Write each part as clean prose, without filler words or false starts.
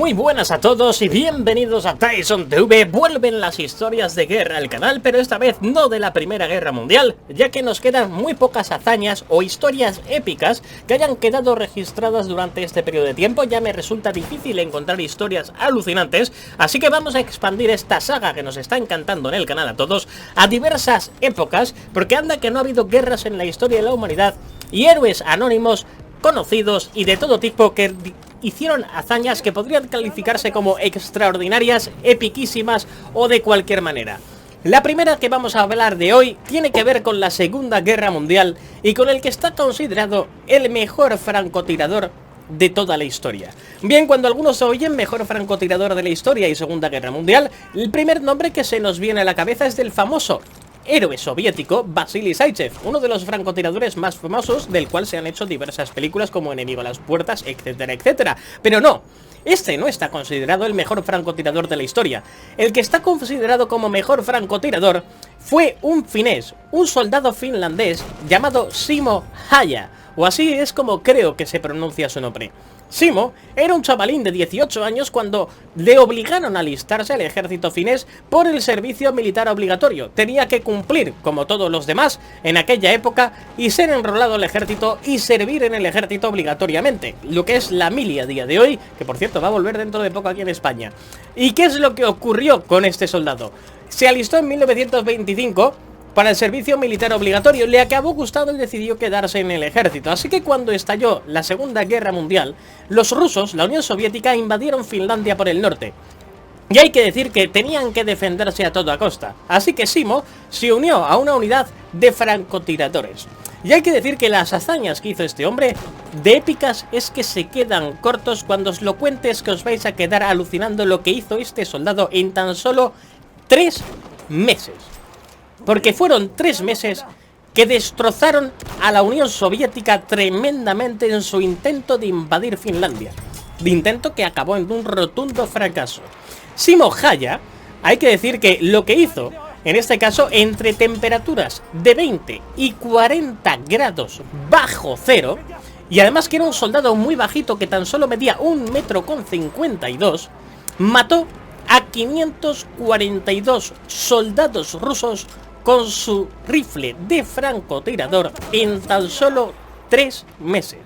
Muy buenas a todos y bienvenidos a Tyson TV. Vuelven las historias de guerra al canal, pero esta vez no de la Primera Guerra Mundial, ya que nos quedan muy pocas hazañas o historias épicas que hayan quedado registradas durante este periodo de tiempo. Ya me resulta difícil encontrar historias alucinantes, así que vamos a expandir esta saga que nos está encantando en el canal a todos a diversas épocas, porque anda que no ha habido guerras en la historia de la humanidad y héroes anónimos conocidos y de todo tipo que hicieron hazañas que podrían calificarse como extraordinarias, epiquísimas o de cualquier manera. La primera que vamos a hablar de hoy tiene que ver con la Segunda Guerra Mundial y con el que está considerado el mejor francotirador de toda la historia. Bien, cuando algunos oyen mejor francotirador de la historia y Segunda Guerra Mundial, el primer nombre que se nos viene a la cabeza es del famoso héroe soviético Vasily Zaytsev, uno de los francotiradores más famosos, del cual se han hecho diversas películas como Enemigo a las puertas, etcétera, etcétera. Pero no, este no está considerado el mejor francotirador de la historia. El que está considerado como mejor francotirador fue un finés, un soldado finlandés llamado Simo Häyhä, o así es como creo que se pronuncia su nombre. Simo era un chavalín de 18 años cuando le obligaron a alistarse al ejército finés por el servicio militar obligatorio. Tenía que cumplir, como todos los demás, en aquella época y ser enrolado al ejército y servir en el ejército obligatoriamente, lo que es la mili a día de hoy, que por cierto va a volver dentro de poco aquí en España. ¿Y qué es lo que ocurrió con este soldado? Se alistó en 1925 para el servicio militar obligatorio, le acabó gustando y decidió quedarse en el ejército. Así que cuando estalló la Segunda Guerra Mundial, los rusos, la Unión Soviética, invadieron Finlandia por el norte. Y hay que decir que tenían que defenderse a toda costa. Así que Simo se unió a una unidad de francotiradores. Y hay que decir que las hazañas que hizo este hombre, de épicas, es que se quedan cortos. Cuando os lo cuente es que os vais a quedar alucinando lo que hizo este soldado en tan solo 3 meses. Porque fueron 3 meses que destrozaron a la Unión Soviética tremendamente en su intento de invadir Finlandia. De intento que acabó en un rotundo fracaso. Simo Häyhä, hay que decir que lo que hizo, en este caso, entre temperaturas de 20 y 40 grados bajo cero, y además que era un soldado muy bajito que tan solo medía 1,52 m, mató a 542 soldados rusos con su rifle de francotirador en tan solo 3 meses.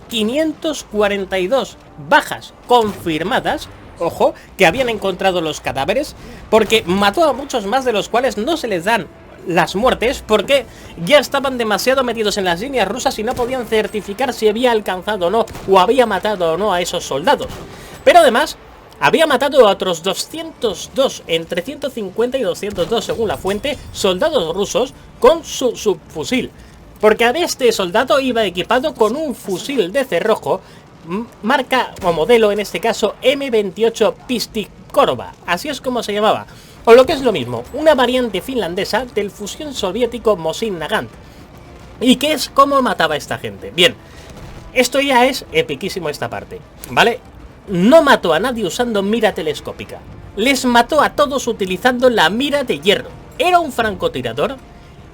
542 bajas confirmadas, ojo, que habían encontrado los cadáveres, porque mató a muchos más de los cuales no se les dan las muertes, porque ya estaban demasiado metidos en las líneas rusas y no podían certificar si había alcanzado o no, o había matado o no a esos soldados. Pero además había matado a otros 202, entre 150 y 202 según la fuente, soldados rusos con su subfusil. Porque a este soldado iba equipado con un fusil de cerrojo, marca o modelo en este caso M28 Pistikorva, así es como se llamaba. O lo que es lo mismo, una variante finlandesa del fusil soviético Mosin Nagant. ¿Y qué es cómo mataba a esta gente? Bien, esto ya es epiquísimo esta parte, ¿vale? No mató a nadie usando mira telescópica. Les mató a todos utilizando la mira de hierro. Era un francotirador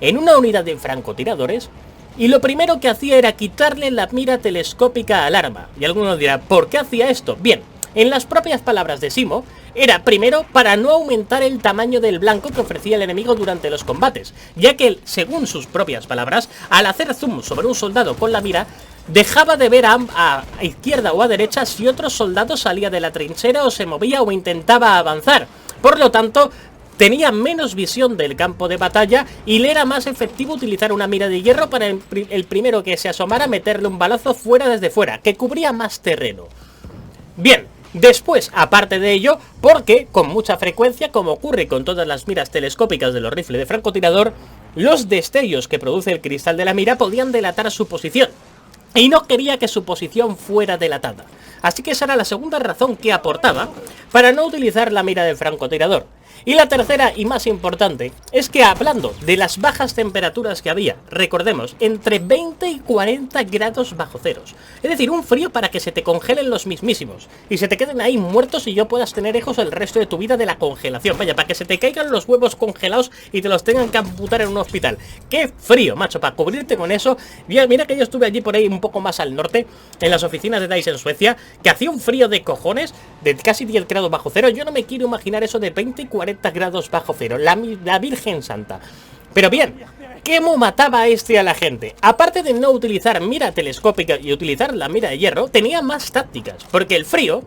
en una unidad de francotiradores y lo primero que hacía era quitarle la mira telescópica al arma. Y alguno dirá, ¿por qué hacía esto? Bien, en las propias palabras de Simo, era primero para no aumentar el tamaño del blanco que ofrecía el enemigo durante los combates, ya que, según sus propias palabras, al hacer zoom sobre un soldado con la mira, dejaba de ver a izquierda o a derecha si otro soldado salía de la trinchera o se movía o intentaba avanzar. Por lo tanto, tenía menos visión del campo de batalla y le era más efectivo utilizar una mira de hierro para el primero que se asomara meterle un balazo desde fuera, que cubría más terreno. Bien, después, aparte de ello, porque con mucha frecuencia, como ocurre con todas las miras telescópicas de los rifles de francotirador, los destellos que produce el cristal de la mira podían delatar su posición. Y no quería que su posición fuera delatada. Así que esa era la segunda razón que aportaba para no utilizar la mira del francotirador. Y la tercera y más importante es que, hablando de las bajas temperaturas que había, recordemos, entre 20 y 40 grados bajo ceros. Es decir, un frío para que se te congelen los mismísimos y se te queden ahí muertos y yo puedas tener hijos el resto de tu vida de la congelación. Vaya, para que se te caigan los huevos congelados y te los tengan que amputar en un hospital. ¡Qué frío, macho! Para cubrirte con eso. Mira que yo estuve allí por ahí un poco más al norte, en las oficinas de DICE en Suecia, que hacía un frío de cojones, de casi 10 grados bajo cero. Yo no me quiero imaginar eso de 20 y 40 grados bajo cero, la Virgen Santa. Pero bien, ¿cómo mataba a la gente? Aparte de no utilizar mira telescópica y utilizar la mira de hierro, tenía más tácticas, porque el frío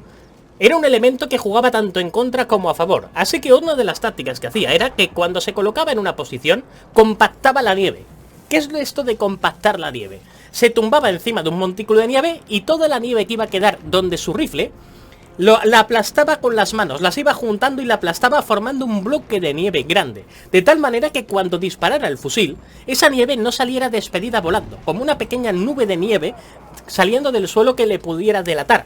era un elemento que jugaba tanto en contra como a favor. Así que una de las tácticas que hacía era que cuando se colocaba en una posición, compactaba la nieve. ¿Qué es esto de compactar la nieve? Se tumbaba encima de un montículo de nieve y toda la nieve que iba a quedar donde su rifle la aplastaba con las manos, las iba juntando y la aplastaba formando un bloque de nieve grande, de tal manera que cuando disparara el fusil, esa nieve no saliera despedida volando, como una pequeña nube de nieve saliendo del suelo que le pudiera delatar.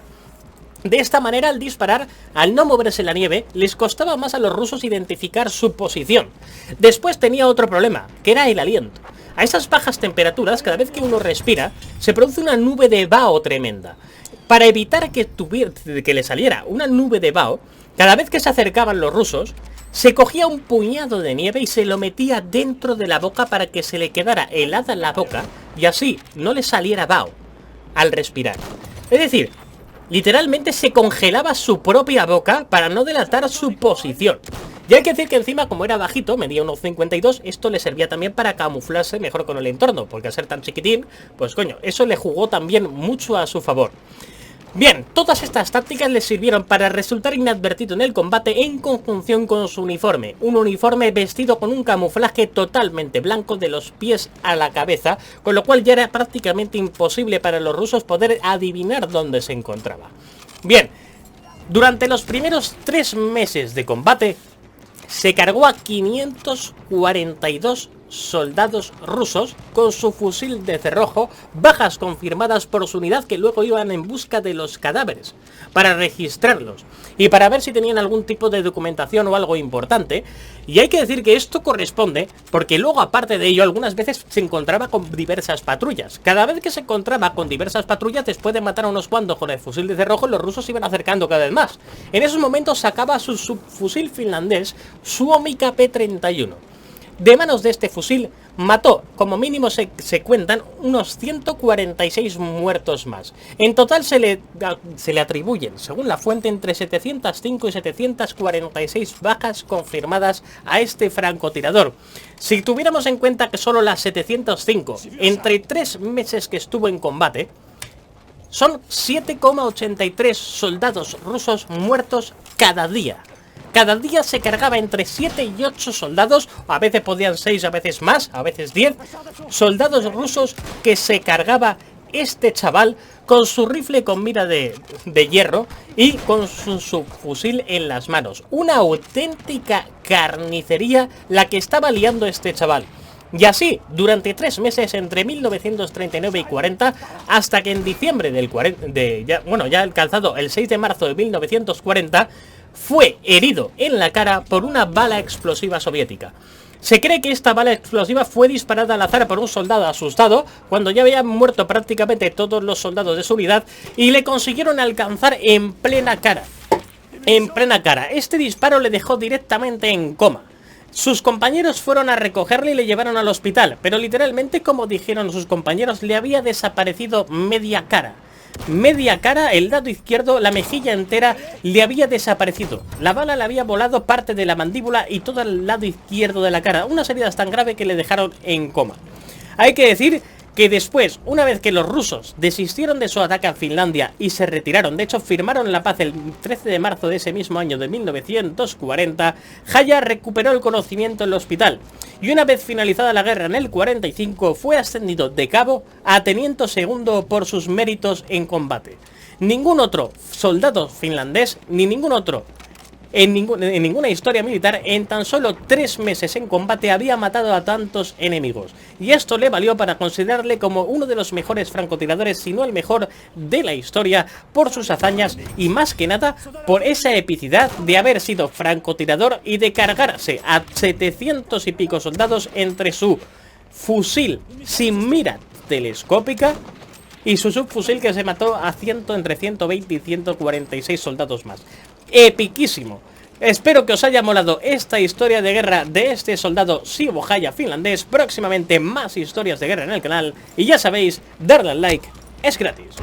De esta manera, al disparar, al no moverse la nieve, les costaba más a los rusos identificar su posición. Después tenía otro problema, que era el aliento. A esas bajas temperaturas, cada vez que uno respira, se produce una nube de vaho tremenda. Para evitar que le saliera una nube de vaho, cada vez que se acercaban los rusos, se cogía un puñado de nieve y se lo metía dentro de la boca para que se le quedara helada la boca y así no le saliera vaho al respirar. Es decir, literalmente se congelaba su propia boca para no delatar su posición. Y hay que decir que encima, como era bajito, medía unos 52, esto le servía también para camuflarse mejor con el entorno, porque al ser tan chiquitín, pues coño, eso le jugó también mucho a su favor. Bien, todas estas tácticas le sirvieron para resultar inadvertido en el combate en conjunción con su uniforme. Un uniforme vestido con un camuflaje totalmente blanco de los pies a la cabeza, con lo cual ya era prácticamente imposible para los rusos poder adivinar dónde se encontraba. Bien, durante los primeros 3 meses de combate, se cargó a 542 soldados rusos con su fusil de cerrojo, bajas confirmadas por su unidad que luego iban en busca de los cadáveres para registrarlos y para ver si tenían algún tipo de documentación o algo importante. Y hay que decir que esto corresponde porque luego, aparte de ello, algunas veces se encontraba con diversas patrullas. Cada vez que se encontraba con diversas patrullas, después de matar a unos cuantos con el fusil de cerrojo, los rusos se iban acercando cada vez más. En esos momentos sacaba su subfusil finlandés Suomi KP-31. De manos de este fusil mató, como mínimo se cuentan, unos 146 muertos más. En total se le atribuyen, según la fuente, entre 705 y 746 bajas confirmadas a este francotirador. Si tuviéramos en cuenta que solo las 705, entre 3 meses que estuvo en combate, son 7,83 soldados rusos muertos cada día. Cada día se cargaba entre 7 y 8 soldados, a veces podían 6, a veces más, a veces 10, soldados rusos que se cargaba este chaval con su rifle con mira de hierro y con su subfusil en las manos. Una auténtica carnicería la que estaba liando este chaval. Y así, durante 3 meses, entre 1939 y 40, hasta que en diciembre del 40, ya alcanzado el 6 de marzo de 1940, fue herido en la cara por una bala explosiva soviética. Se cree que esta bala explosiva fue disparada al azar por un soldado asustado cuando ya habían muerto prácticamente todos los soldados de su unidad y le consiguieron alcanzar en plena cara. En plena cara. Este disparo le dejó directamente en coma. Sus compañeros fueron a recogerle y le llevaron al hospital, pero literalmente, como dijeron sus compañeros, le había desaparecido media cara. Media cara, el lado izquierdo, la mejilla entera le había desaparecido. La bala le había volado parte de la mandíbula y todo el lado izquierdo de la cara. Unas heridas tan graves que le dejaron en coma. Hay que decir que después, una vez que los rusos desistieron de su ataque a Finlandia y se retiraron, de hecho firmaron la paz el 13 de marzo de ese mismo año de 1940, Haya recuperó el conocimiento en el hospital y una vez finalizada la guerra en el 45 fue ascendido de cabo a teniente segundo por sus méritos en combate. Ningún otro soldado finlandés ni ningún otro en ninguna historia militar en tan solo 3 meses en combate había matado a tantos enemigos, y esto le valió para considerarle como uno de los mejores francotiradores, si no el mejor de la historia, por sus hazañas y más que nada por esa epicidad de haber sido francotirador y de cargarse a 700 y pico soldados entre su fusil sin mira telescópica y su subfusil que se mató a entre 120 y 146 soldados más. Epiquísimo. Espero que os haya molado esta historia de guerra de este soldado Siivo Haya finlandés. Próximamente más historias de guerra en el canal. Y ya sabéis, darle al like es gratis.